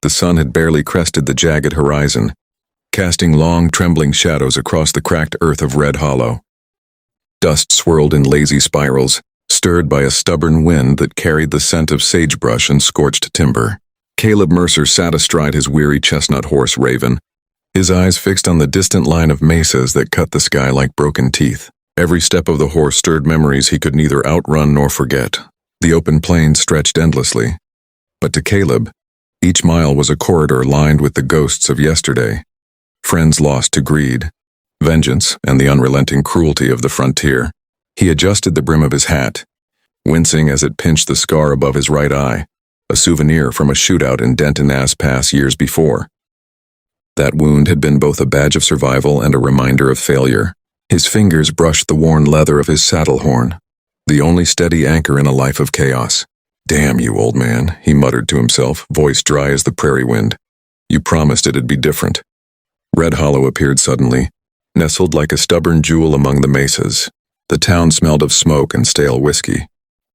The sun had barely crested the jagged horizon, casting long, trembling shadows across the cracked earth of Red Hollow. Dust swirled in lazy spirals, stirred by a stubborn wind that carried the scent of sagebrush and scorched timber. Caleb Mercer sat astride his weary chestnut horse Raven, his eyes fixed on the distant line of mesas that cut the sky like broken teeth. Every step of the horse stirred memories he could neither outrun nor forget. The open plains stretched endlessly, but to Caleb, each mile was a corridor lined with the ghosts of yesterday, friends lost to greed, vengeance, and the unrelenting cruelty of the frontier. He adjusted the brim of his hat, wincing as it pinched the scar above his right eye, a souvenir from a shootout in Denton Pass years before. That wound had been both a badge of survival and a reminder of failure. His fingers brushed the worn leather of his saddle horn, the only steady anchor in a life of chaos. "Damn you, old man," he muttered to himself, voice dry as the prairie wind. "You promised it'd be different." Red Hollow appeared suddenly, nestled like a stubborn jewel among the mesas. The town smelled of smoke and stale whiskey,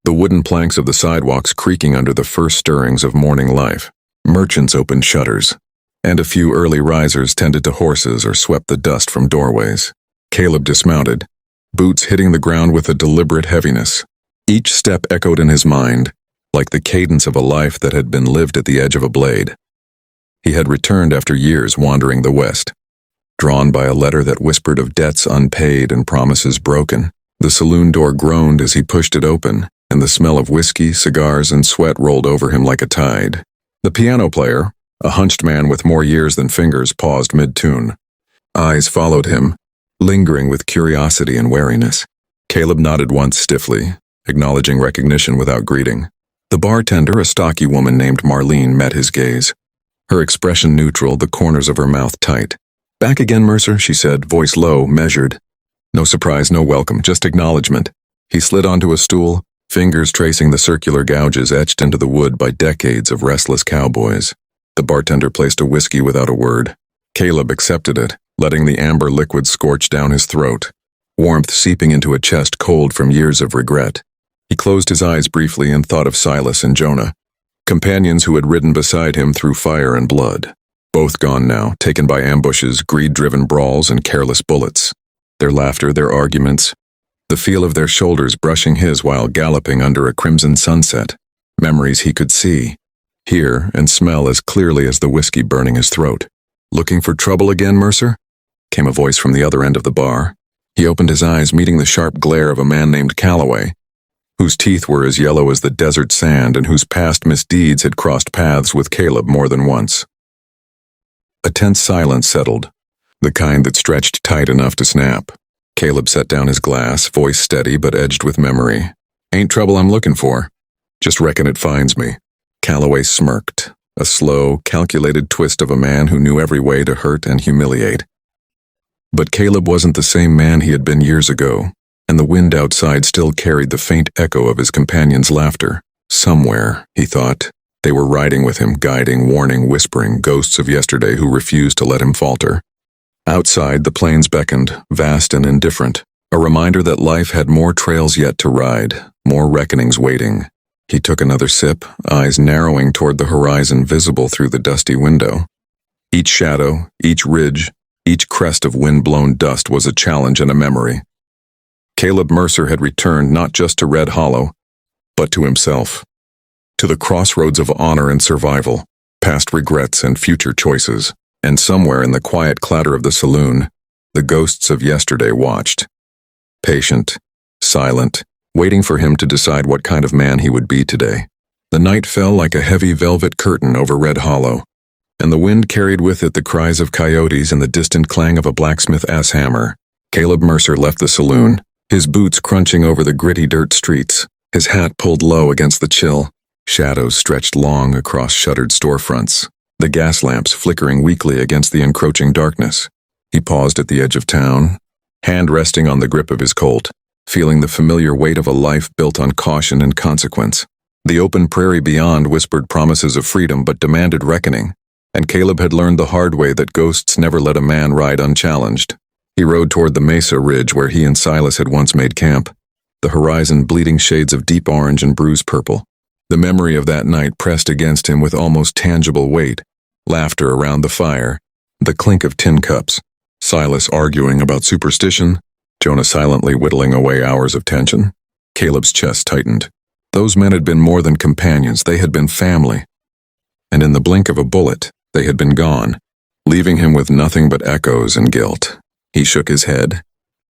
the wooden planks of the sidewalks creaking under the first stirrings of morning life. Merchants opened shutters, and a few early risers tended to horses or swept the dust from doorways. Caleb dismounted, boots hitting the ground with a deliberate heaviness. Each step echoed in his mind, like the cadence of a life that had been lived at the edge of a blade. He had returned after years wandering the West, drawn by a letter that whispered of debts unpaid and promises broken. The saloon door groaned as he pushed it open, and the smell of whiskey, cigars, and sweat rolled over him like a tide. The piano player, a hunched man with more years than fingers, paused mid-tune. Eyes followed him, lingering with curiosity and wariness. Caleb nodded once stiffly, acknowledging recognition without greeting. The bartender, a stocky woman named Marlene, met his gaze. Her expression neutral, the corners of her mouth tight. "Back again, Mercer," she said, voice low, measured. No surprise, no welcome, just acknowledgement. He slid onto a stool, fingers tracing the circular gouges etched into the wood by decades of restless cowboys. The bartender placed a whiskey without a word. Caleb accepted it, letting the amber liquid scorch down his throat, warmth seeping into a chest cold from years of regret. He closed his eyes briefly and thought of Silas and Jonah, companions who had ridden beside him through fire and blood. Both gone now, taken by ambushes, greed-driven brawls, and careless bullets. Their laughter, their arguments, the feel of their shoulders brushing his while galloping under a crimson sunset. Memories he could see, hear, and smell as clearly as the whiskey burning his throat. "Looking for trouble again, Mercer?" came a voice from the other end of the bar. He opened his eyes, meeting the sharp glare of a man named Calloway, whose teeth were as yellow as the desert sand and whose past misdeeds had crossed paths with Caleb more than once. A tense silence settled, the kind that stretched tight enough to snap. Caleb set down his glass, voice steady but edged with memory. "Ain't trouble I'm looking for. Just reckon it finds me." Calloway smirked, a slow, calculated twist of a man who knew every way to hurt and humiliate. But Caleb wasn't the same man he had been years ago, and the wind outside still carried the faint echo of his companion's laughter. Somewhere, he thought, they were riding with him, guiding, warning, whispering, ghosts of yesterday who refused to let him falter. Outside, the plains beckoned, vast and indifferent, a reminder that life had more trails yet to ride, more reckonings waiting. He took another sip, eyes narrowing toward the horizon visible through the dusty window. Each shadow, each ridge, each crest of wind-blown dust was a challenge and a memory. Caleb Mercer had returned not just to Red Hollow, but to himself. To the crossroads of honor and survival, past regrets and future choices. And somewhere in the quiet clatter of the saloon, the ghosts of yesterday watched. Patient, silent, waiting for him to decide what kind of man he would be today. The night fell like a heavy velvet curtain over Red Hollow, and the wind carried with it the cries of coyotes and the distant clang of a blacksmith ass hammer. Caleb Mercer left the saloon, his boots crunching over the gritty dirt streets, his hat pulled low against the chill. Shadows stretched long across shuttered storefronts, the gas lamps flickering weakly against the encroaching darkness. He paused at the edge of town, hand resting on the grip of his Colt, feeling the familiar weight of a life built on caution and consequence. The open prairie beyond whispered promises of freedom but demanded reckoning, and Caleb had learned the hard way that ghosts never let a man ride unchallenged. He rode toward the mesa ridge where he and Silas had once made camp, the horizon bleeding shades of deep orange and bruised purple. The memory of that night pressed against him with almost tangible weight. laughter around the fire, the clink of tin cups, Silas arguing about superstition, Jonah silently whittling away hours of tension. Caleb's chest tightened. Those men had been more than companions, they had been family. And in the blink of a bullet, they had been gone, leaving him with nothing but echoes and guilt. He shook his head,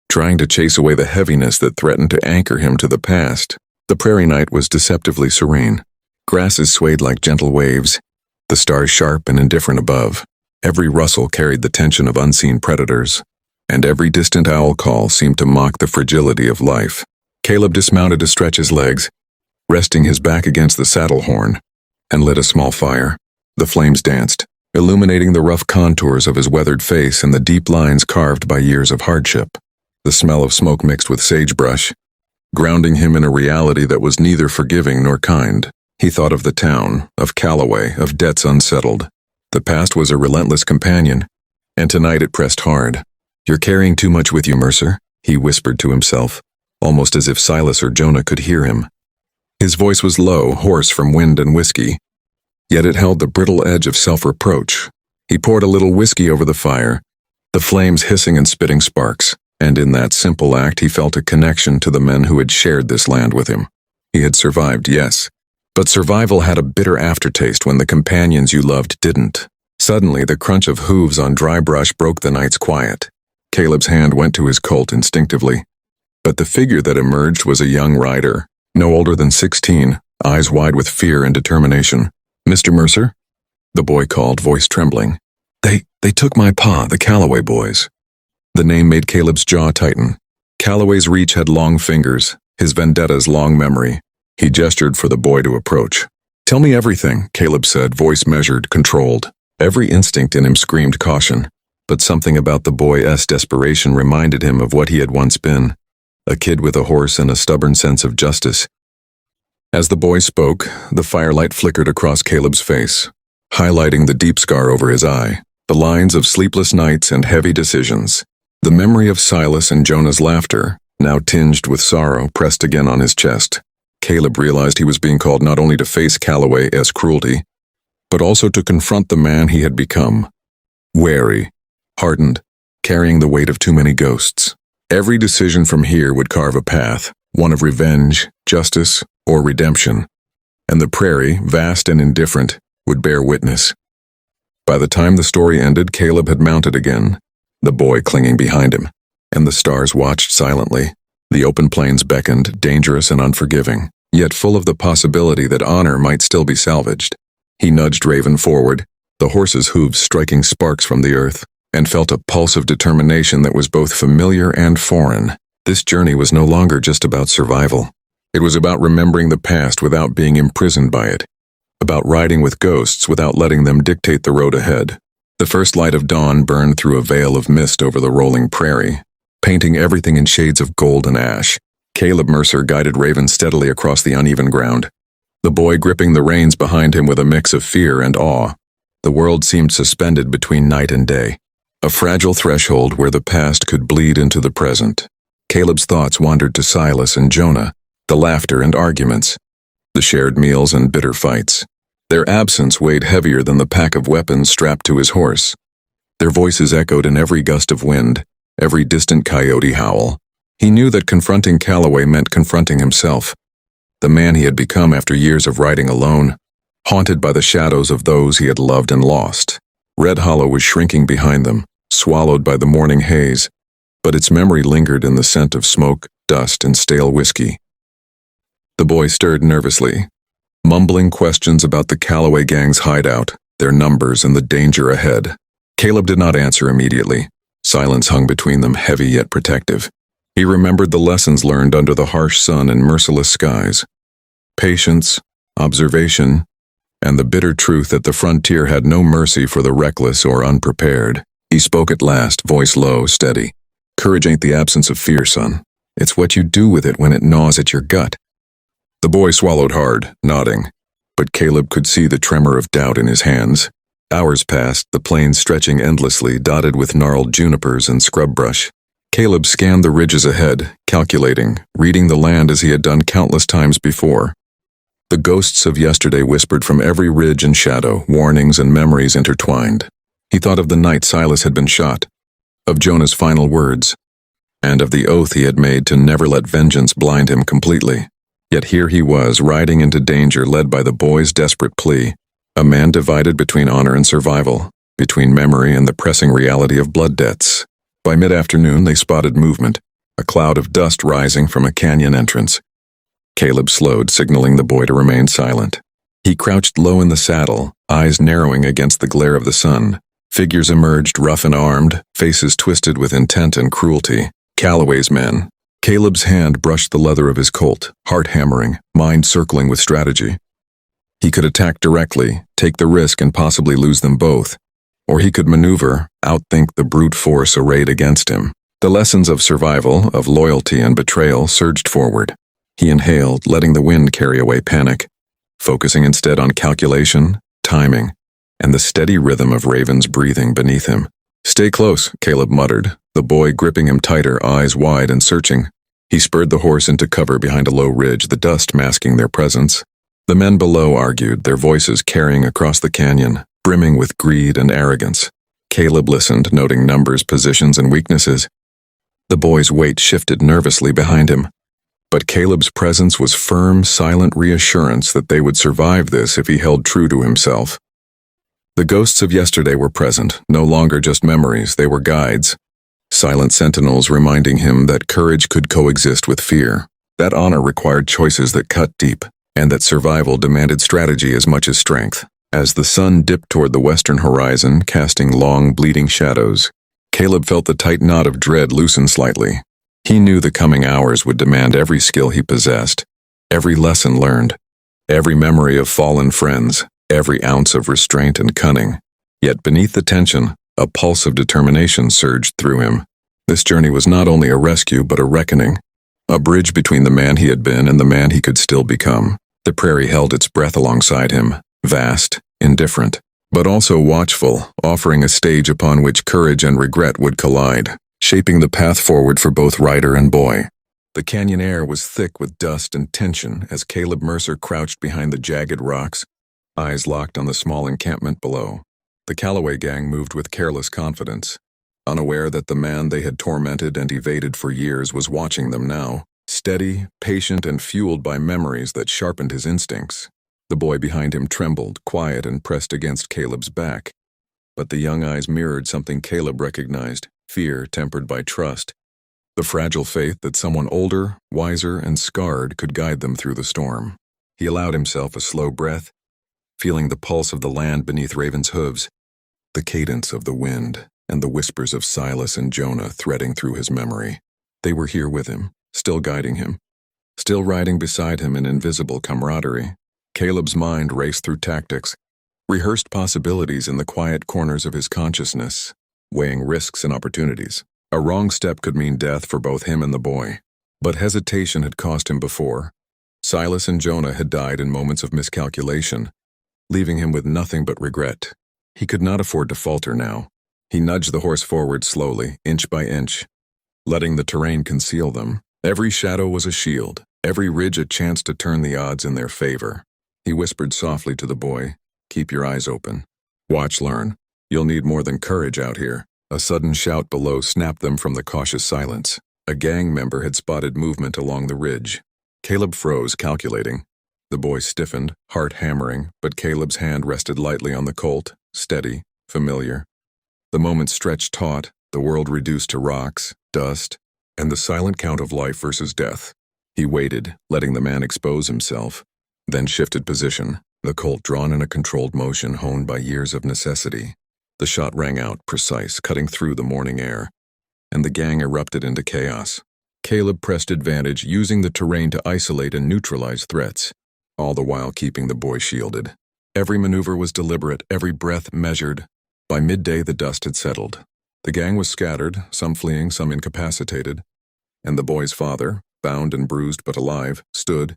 trying to chase away the heaviness that threatened to anchor him to the past. The prairie night was deceptively serene. Grasses swayed like gentle waves, the stars sharp and indifferent above. Every rustle carried the tension of unseen predators, and every distant owl call seemed to mock the fragility of life. Caleb dismounted to stretch his legs, resting his back against the saddle horn, and lit a small fire. The flames danced, illuminating the rough contours of his weathered face and the deep lines carved by years of hardship. The smell of smoke mixed with sagebrush, grounding him in a reality that was neither forgiving nor kind. He thought of the town, of Cowboy, of debts unsettled. The past was a relentless companion, and tonight it pressed hard. "You're carrying too much with you, Mercer," he whispered to himself, almost as if Silas or Jonah could hear him. His voice was low, hoarse from wind and whiskey, yet it held the brittle edge of self-reproach. He poured a little whiskey over the fire, the flames hissing and spitting sparks, and in that simple act he felt a connection to the men who had shared this land with him. He had survived, yes, but survival had a bitter aftertaste when the companions you loved didn't. Suddenly, the crunch of hooves on dry brush broke the night's quiet. Caleb's hand went to his Colt instinctively, but the figure that emerged was a young rider, no older than 16, eyes wide with fear and determination. "Mr. Mercer?" the boy called, voice trembling. They took my pa, the Calloway boys." The name made Caleb's jaw tighten. Calloway's reach had long fingers, his vendettas long memory. He gestured for the boy to approach. "Tell me everything," Caleb said, voice measured, controlled. Every instinct in him screamed caution, but something about the boy's desperation reminded him of what he had once been, a kid with a horse and a stubborn sense of justice. As the boy spoke, the firelight flickered across Caleb's face, highlighting the deep scar over his eye, the lines of sleepless nights and heavy decisions. The memory of Silas and Jonah's laughter, now tinged with sorrow, pressed again on his chest. Caleb realized he was being called not only to face Calloway's cruelty, but also to confront the man he had become. Wary, hardened, carrying the weight of too many ghosts. Every decision from here would carve a path, one of revenge, justice, or redemption, and the prairie, vast and indifferent, would bear witness. By the time the story ended, Caleb had mounted again, the boy clinging behind him, and the stars watched silently. The open plains beckoned, dangerous and unforgiving, yet full of the possibility that honor might still be salvaged. He nudged Raven forward, the horse's hooves striking sparks from the earth, and felt a pulse of determination that was both familiar and foreign. This journey was no longer just about survival. It was about remembering the past without being imprisoned by it, about riding with ghosts without letting them dictate the road ahead. The first light of dawn burned through a veil of mist over the rolling prairie, painting everything in shades of gold and ash. Caleb Mercer guided Raven steadily across the uneven ground, the boy gripping the reins behind him with a mix of fear and awe. The world seemed suspended between night and day, a fragile threshold where the past could bleed into the present. Caleb's thoughts wandered to Silas and Jonah, the laughter and arguments, the shared meals and bitter fights. Their absence weighed heavier than the pack of weapons strapped to his horse. Their voices echoed in every gust of wind, every distant coyote howl. He knew that confronting Calloway meant confronting himself, the man he had become after years of riding alone, haunted by the shadows of those he had loved and lost. Red Hollow was shrinking behind them, swallowed by the morning haze, but its memory lingered in the scent of smoke, dust, and stale whiskey. The boy stirred nervously, mumbling questions about the Calloway gang's hideout, their numbers, and the danger ahead. Caleb did not answer immediately. Silence hung between them, heavy yet protective. He remembered the lessons learned under the harsh sun and merciless skies. Patience, observation, and the bitter truth that the frontier had no mercy for the reckless or unprepared. He spoke at last, voice low, steady. "Courage ain't the absence of fear, son. It's what you do with it when it gnaws at your gut." The boy swallowed hard, nodding, but Caleb could see the tremor of doubt in his hands. Hours passed, the plains stretching endlessly, dotted with gnarled junipers and scrub brush. Caleb scanned the ridges ahead, calculating, reading the land as he had done countless times before. The ghosts of yesterday whispered from every ridge and shadow, warnings and memories intertwined. He thought of the night Silas had been shot, of Jonah's final words, and of the oath he had made to never let vengeance blind him completely. Yet here he was, riding into danger led by the boy's desperate plea, a man divided between honor and survival, between memory and the pressing reality of blood debts. By mid-afternoon they spotted movement, a cloud of dust rising from a canyon entrance. Caleb slowed, signaling the boy to remain silent. He crouched low in the saddle, eyes narrowing against the glare of the sun. Figures emerged, rough and armed, faces twisted with intent and cruelty. Calloway's men. Caleb's hand brushed the leather of his Colt, heart hammering, mind circling with strategy. He could attack directly, take the risk and possibly lose them both. Or he could maneuver, outthink the brute force arrayed against him. The lessons of survival, of loyalty and betrayal surged forward. He inhaled, letting the wind carry away panic, focusing instead on calculation, timing, and the steady rhythm of Raven's breathing beneath him. "Stay close," Caleb muttered, the boy gripping him tighter, eyes wide and searching. He spurred the horse into cover behind a low ridge, the dust masking their presence. The men below argued, their voices carrying across the canyon, brimming with greed and arrogance. Caleb listened, noting numbers, positions, and weaknesses. The boy's weight shifted nervously behind him. But Caleb's presence was firm, silent reassurance that they would survive this if he held true to himself. The ghosts of yesterday were present, no longer just memories, they were guides. Silent sentinels reminding him that courage could coexist with fear, that honor required choices that cut deep, and that survival demanded strategy as much as strength. As the sun dipped toward the western horizon, casting long, bleeding shadows, Caleb felt the tight knot of dread loosen slightly. He knew the coming hours would demand every skill he possessed, every lesson learned, every memory of fallen friends, every ounce of restraint and cunning. Yet beneath the tension, a pulse of determination surged through him. This journey was not only a rescue but a reckoning, a bridge between the man he had been and the man he could still become. The prairie held its breath alongside him, vast, indifferent, but also watchful, offering a stage upon which courage and regret would collide, shaping the path forward for both rider and boy. The canyon air was thick with dust and tension as Caleb Mercer crouched behind the jagged rocks, eyes locked on the small encampment below. The Calloway gang moved with careless confidence, unaware that the man they had tormented and evaded for years was watching them now, steady, patient, and fueled by memories that sharpened his instincts. The boy behind him trembled, quiet and pressed against Caleb's back. But the young eyes mirrored something Caleb recognized, fear tempered by trust, the fragile faith that someone older, wiser, and scarred could guide them through the storm. He allowed himself a slow breath, feeling the pulse of the land beneath Raven's hooves, the cadence of the wind, and the whispers of Silas and Jonah threading through his memory. They were here with him, still guiding him, still riding beside him in invisible camaraderie. Caleb's mind raced through tactics, rehearsed possibilities in the quiet corners of his consciousness, weighing risks and opportunities. A wrong step could mean death for both him and the boy. But hesitation had cost him before. Silas and Jonah had died in moments of miscalculation, leaving him with nothing but regret. He could not afford to falter now. He nudged the horse forward slowly, inch by inch, letting the terrain conceal them. Every shadow was a shield, every ridge a chance to turn the odds in their favor. He whispered softly to the boy, "Keep your eyes open. Watch, learn. You'll need more than courage out here." A sudden shout below snapped them from the cautious silence. A gang member had spotted movement along the ridge. Caleb froze, calculating. The boy stiffened, heart hammering, but Caleb's hand rested lightly on the Colt, steady, familiar. The moment stretched taut, the world reduced to rocks, dust, and the silent count of life versus death. He waited, letting the man expose himself, then shifted position, the Colt drawn in a controlled motion honed by years of necessity. The shot rang out, precise, cutting through the morning air, and the gang erupted into chaos. Caleb pressed advantage, using the terrain to isolate and neutralize threats, all the while keeping the boy shielded. Every maneuver was deliberate, every breath measured. By midday, the dust had settled. The gang was scattered, some fleeing, some incapacitated, and the boy's father, bound and bruised but alive, stood,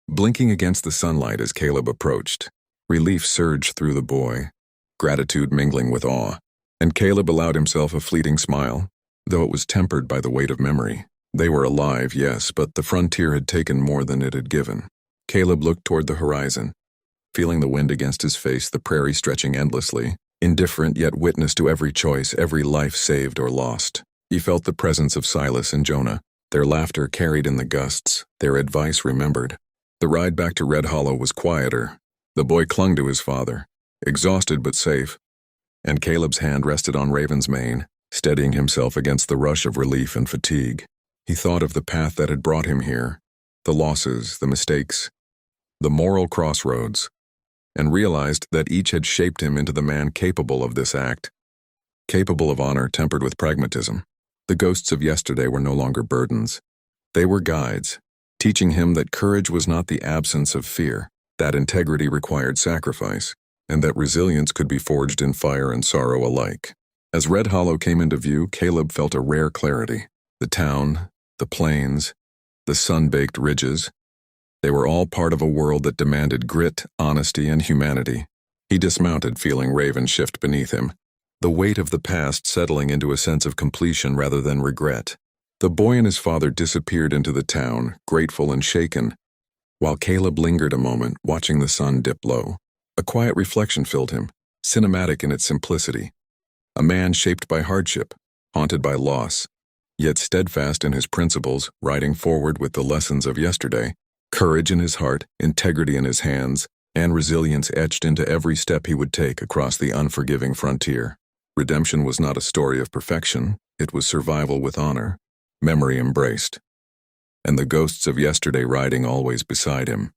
blinking against the sunlight as Caleb approached. Relief surged through the boy, gratitude mingling with awe, and Caleb allowed himself a fleeting smile, though it was tempered by the weight of memory. They were alive, yes, but the frontier had taken more than it had given. Caleb looked toward the horizon, feeling the wind against his face, the prairie stretching endlessly, indifferent yet witness to every choice, every life saved or lost. He felt the presence of Silas and Jonah, their laughter carried in the gusts, their advice remembered. The ride back to Red Hollow was quieter. The boy clung to his father, exhausted but safe, and Caleb's hand rested on Raven's mane, steadying himself against the rush of relief and fatigue. He thought of the path that had brought him here, the losses, the mistakes, the moral crossroads, and realized that each had shaped him into the man capable of this act, capable of honor tempered with pragmatism. The ghosts of yesterday were no longer burdens. They were guides, teaching him that courage was not the absence of fear, that integrity required sacrifice, and that resilience could be forged in fire and sorrow alike. As Red Hollow came into view, Caleb felt a rare clarity. The town, the plains, the sun-baked ridges, they were all part of a world that demanded grit, honesty, and humanity. He dismounted, feeling Raven shift beneath him, the weight of the past settling into a sense of completion rather than regret. The boy and his father disappeared into the town, grateful and shaken, while Caleb lingered a moment, watching the sun dip low. A quiet reflection filled him, cinematic in its simplicity. A man shaped by hardship, haunted by loss, yet steadfast in his principles, riding forward with the lessons of yesterday, courage in his heart, integrity in his hands, and resilience etched into every step he would take across the unforgiving frontier. Redemption was not a story of perfection, it was survival with honor, memory embraced, and the ghosts of yesterday riding always beside him.